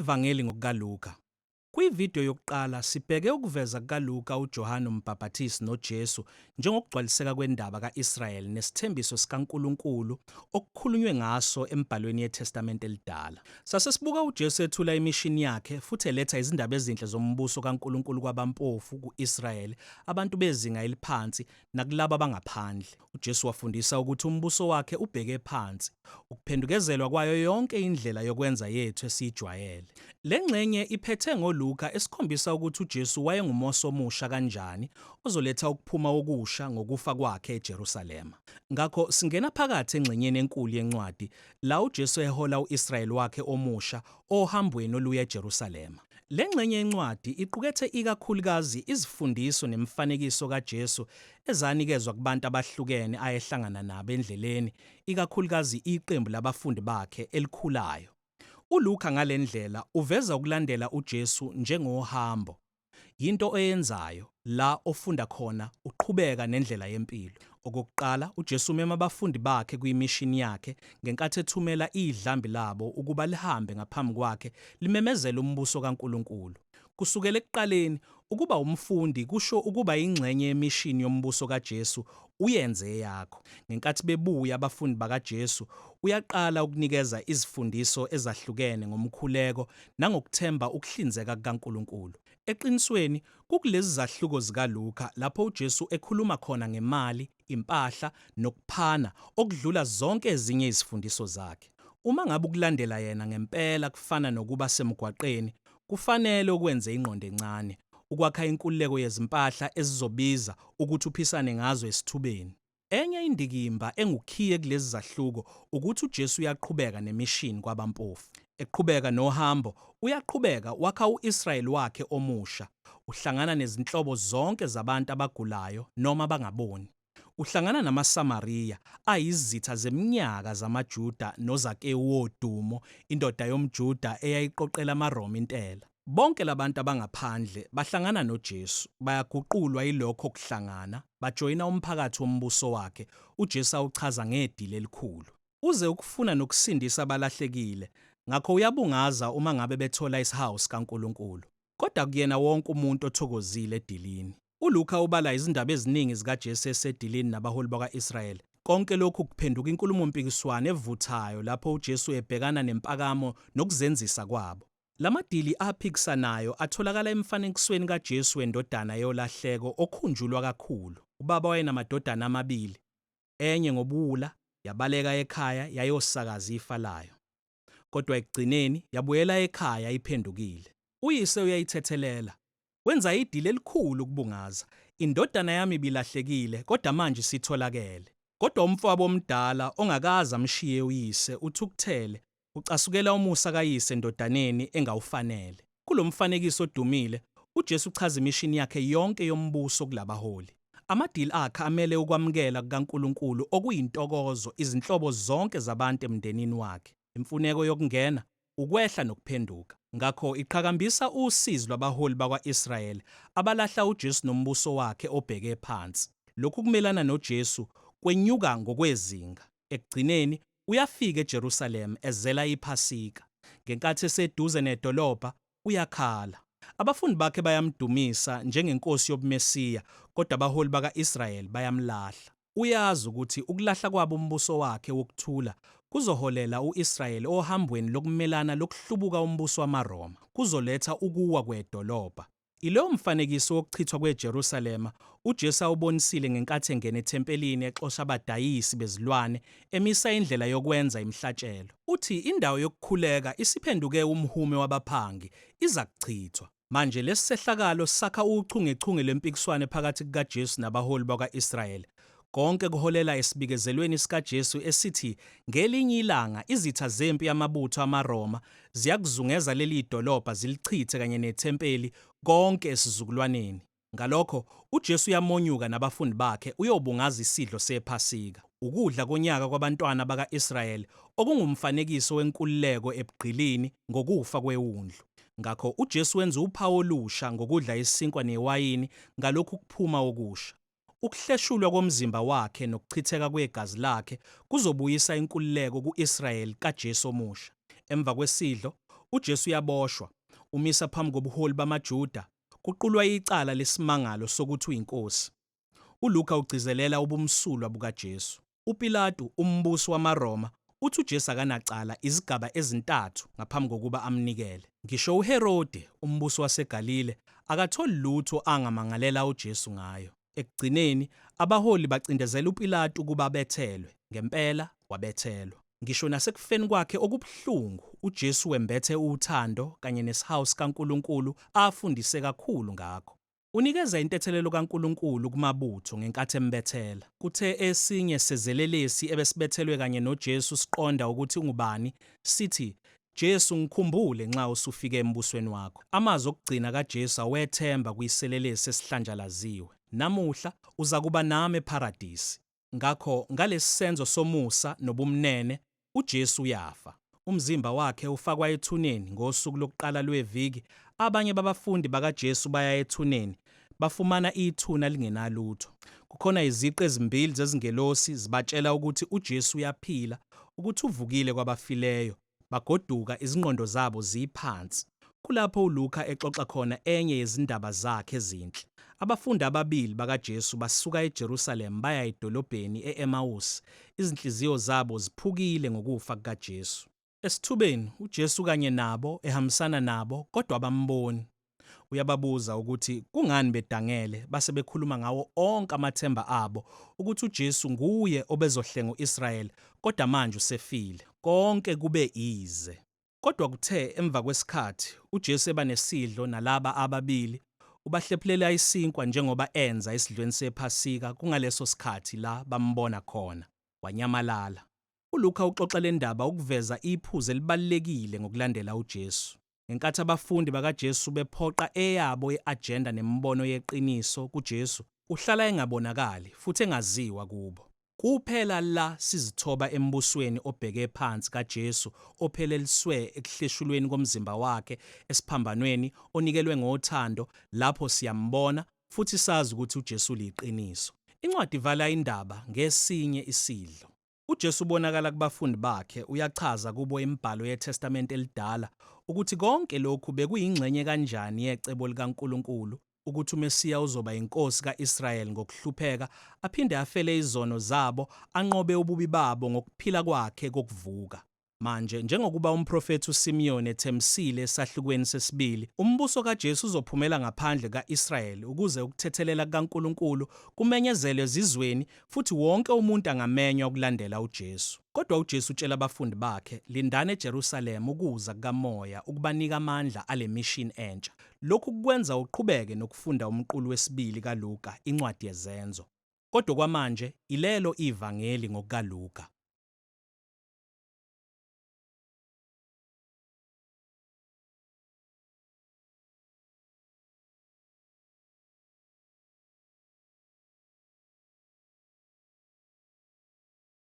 Ivangeli ngokukaLuka. Kwividiyo yokuqala sibheke ukuveza kukaLuka uJohane uMbhaphatisi noJesu njengokugcwaliseka kwendaba kaIsrayeli nesithembiso sikaNkulunkulu okukhulunywe ngaso embhalweni yeTestamente Elidala. Sasesibuka uJesu ethula imishini yakhe futhi eletha izindaba ezinhle zombuso kaNkulunkulu kwabampofu ku-Israyeli, abantu bezinga eliphansi nakulabo abangaphandle. uJesu wafundisa ukuthi umbuso wakhe ubheke phansi, ukuphendukezelwa kwayo yonke indlela yokwenza yethu esiyijwayele. Le ngxenye iphethe ngoLuka esikhombisa ukuthi uJesu wayenguMose omusha kanjani ozoletha ukuphuma okusha ngokufa kwakhe eJerusalema. Ngakho singena phakathi engxenyeni enkulu yencwadi la uJesu ehola u-Israyeli wakhe omusha ohambweni oluya eJerusalema. Le ngxenye yencwadi iqukethe ikakhulukazi izifundiso nemifanekiso kaJesu ezanikezwa kubantu abahlukene ayehlangana nabo endleleni, ikakhulukazi iqembu labafundi bakhe elikhulayo. uLuka ngalendlela uveza ukulandela uJesu njengohambo, yinto eyenzayo la ofunda khona uqhubeka nendlela yempilo. Okokuqala, uJesu umema abafundi bakhe kuyimishini yakhe ngenkathi ethumela idlambi labo ukuba lihambe ngaphambi kwakhe limemezele umbuso kaNkulunkulu. Kusukela ekuqaleni, ukuba umfundi kusho ukuba ingxenye yemishini yombuso kaJesu uyenze yakho. Ngenkathi bebuya abafundi bakaJesu, uyaqala ukunikeza izifundiso ezahlukene ngomkhuleko nangokuthemba ukuhlinzeka kukaNkulunkulu. Eqinisweni, kukulezi zahluko zikaLuka lapho uJesu ekhuluma khona ngemali, impahla nokuphana okudlula zonke ezinye izifundiso zakhe. Uma ngabe ukulandela yena ngempela kufana nokuba semgwaqeni, kufanele ukwenze ingqondo encane, ukwakha inkululeko yezimpahla ezizobiza ukuthi uphisane ngazo esithubeni. Enye indikimba engukhiye kulezi zahluko ukuthi uJesu uyaqhubeka nemishini kwabampofu. Eqhubeka nohambo, uyaqhubeka wakha u-Israyeli wakhe omusha. Uhlangana nezinhlobo zonke zabantu abagulayo noma abangaboni. Uhlangana namaSamariya ayizitha zeminyaka zamaJuda noZakewu wodumo, indoda yomJuda eyayiqoqela amaRoma intela. Bonke labantu abangaphandle bahlangana noJesu, bayaguqulwa yilokho kuhlangana, bajoyina umphakathi wombuso wakhe. uJesu awuchaza ngedili elikhulu. Uze ukufuna nokusindisa abalahlekile, ngakho uyabungaza uma ngabe bethola isihawu sikaNkulunkulu. Kodwa kuyena wonke umuntu othokozile edilini. uLuka ubala izindaba eziningi zikaJesu esedilini nabaholi bakwa-Israyeli. Konke lokhu kuphenduka inkulumo-mpikiswano evuthayo lapho uJesu ebhekana nempakamo nokuzenzisa kwabo. Lamadili aphikisanayo atholakala emfanekisweni kaJesu wendodana yolahleko okhunjulwa kakhulu. Ubaba wayenamadodana amabili, enye ngobuwula yabaleka ekhaya yayosakaza ifa layo, kodwa ekugcineni yabuyela ekhaya iphendukile. Uyise uyayithethelela, wenza idili elikhulu ukubungaza. Indodana yami ibilahlekile, kodwa manje sitholakele. Kodwa umfowabo omdala ongakaze amshiye uyise uthukuthele, ucasukela umusa kayise endodaneni engawufanele. Kulo mfanekiso odumile, uJesu uchaza imishini yakhe yonke yombuso kulabaholi. Amadili akhe amele ukwamukela kukaNkulunkulu okuyintokozo izinhlobo zonke zabantu emndenini wakhe. Imfuneko yokungena, ukwehla nokuphenduka. Ngakho iqhakambisa usizi lwabaholi bakwa-Israyeli abalahla uJesu nombuso wakhe obheke phansi. Lokhu kumelana noJesu kwenyuka ngokwezinga. Ekugcineni uyafika eJerusalema ezela iPhasika. Ngenkathi eseduze nedolobha, uyakhala. Abafundi bakhe bayamdumisa njengenkosi yobuMesiya, kodwa abaholi baka-Israyeli bayamlahla. Uyazi ukuthi ukulahla kwabo umbuso wakhe wokuthula kuzoholela u-Israyeli ohambweni lokumelana lokuhlubuka umbuso wamaRoma, kuzoletha ukuwa kwedolobha. Ilowo mfanekiso wokuchithwa kweJerusalema uJesu awubonisile ngenkathi engena ethempelini exosha abadayisi bezilwane, emisa indlela yokwenza imihlatshelo. Uthi indawo yokukhuleka isiphenduke umhume wabaphangi, iza kuchithwa. Manje lesi sehlakalo sakha uchungechunge lempikiswano phakathi kukaJesu nabaholi bakwa-Israyeli. Konke kuholela esibikezelweni sikaJesu esithi ngelinye ilanga izitha zempi yamabutho amaRoma ziyakuzungeza leli dolobha zilichithe kanye nethempeli konke esizukulwaneni. Ngalokho uJesu uyamonyuka nabafundi bakhe uyobungaza isidlo sePhasika, ukudla konyaka kwabantwana baka-Israyeli okungumfanekiso wenkululeko ebugqilini ngokufa kwewundlu. Ngakho uJesu wenza uphawu olusha ngokudla isinkwa newayini ngalokhu kuphuma okusha. Ukuhleshulwa komzimba wakhe nokuchitheka kwegazi lakhe kuzobuyisa inkululeko ku-Israyeli kaJesu omusha. Emva kwesidlo, uJesu uyaboshwa, umisa phambi kobuholi bamaJuda, kuqulwa icala lesimangalo sokuthi uyinkosi. uLuka ugcizelela ubumsulwa bukaJesu. uPilato, umbusi wamaRoma, uthi uJesu akanacala izigaba ezintathu ngaphambi kokuba amnikele. Ngisho uHerode, umbusi waseGalile, akatholi lutho angamangalela uJesu ngayo. Ekugcineni, abaholi bacindezela uPilato ukuba abethelwe. Ngempela, wabethelwa. Ngisho nasekufeni kwakhe okubuhlungu, uJesu wembethe uthando kanye nesihawu sikaNkulunkulu afundise kakhulu ngakho. Unikeza intethelelo kaNkulunkulu kumabutho ngenkathi embethela. Kuthe esinye sezelelesi ebesibethelwe kanye noJesu siqonda ukuthi ungubani, sithi, "Jesu, ngikhumbule nxa usufike embusweni wakho." Amazwi okugcina kaJesu awethemba kuyiselelesi esihlanjalaziwe. "Namuhla uza kuba nami eParadisi." Ngakho ngalesi senzo somusa nobumnene, uJesu uyafa. Umzimba wakhe ufakwa ethuneni ngosuku lokuqala lweviki. Abanye babafundi bakaJesu baya ethuneni, bafumana ithuna lingenalutho. Kukhona iziqu ezimbili zezingelosi zibatshela ukuthi uJesu uyaphila, ukuthi uvukile kwabafileyo. Bagoduka, izingqondo zabo ziphansi. Kulapho uLuka exoxa khona enye yezindaba zakhe ezinhle. Abafundi ababili bakaJesu basuka eJerusalema baya edolobheni e-Emawusi. Izinhliziyo zabo ziphukile ngokufa kukaJesu. Esithubeni, uJesu kanye nabo ehambisana nabo, kodwa abamboni. Uyababuza ukuthi kungani bedangele, base bekhuluma ngawo onke amathemba abo ukuthi uJesu nguye obezohlenga u-Israyeli, kodwa manje usefile. Konke kube ize. Kodwa kuthe emva kwesikhathi, uJesu eba nesidlo nalaba ababili, ubahlephulela isinkwa njengoba enza esidlweni sePhasika kungaleso sikhathi la bambona khona. Wanyamalala. uLuka uxoxa le ndaba ukuveza iphuzu elibalulekile ngokulandela uJesu. Ngenkathi abafundi bakaJesu bephoqa eyabo i-agenda nemibono yeqiniso kuJesu, uhlala engabonakali futhi engaziwa kubo. Kuphela la sizithoba embusweni obheke phansi kaJesu opheleliswe ekuhleshulweni komzimba wakhe esiphambanweni onikelwe ngothando, lapho siyambona futhi sazi ukuthi uJesu liqiniso. Incwadi ivala indaba ngesinye isidlo. uJesu ubonakala kubafundi bakhe, uyachaza kubo imibhalo yeTestament elidala ukuthi konke lokhu bekuyingxenye kanjani yecebo likaNkulunkulu ukuthi uMesiya uzoba inkosi ka-Israyeli ngokuhlupheka, aphinde afele izono zabo, anqobe ububi babo ngokuphila kwakhe kokuvuka. Manje, njengokuba umprofethi uSimiyoni ethemsile esahlukweni sesibili, umbuso kaJesu uzophumela ngaphandle ka-Israyeli ukuze ukuthethelela kukaNkulunkulu kumenyezelwe ezizweni futhi wonke umuntu angamenywa ukulandela uJesu. Kodwa uJesu utshela abafundi bakhe, "Lindani eJerusalema ukuza kukaMoya ukubanika amandla ale mission entsha." Lokhu kukwenza uqhubeke nokufunda umqulu wesibili kaLuka, incwadi yezenzo. Kodwa kwamanje, ilelo ivangeli ngokukaLuka.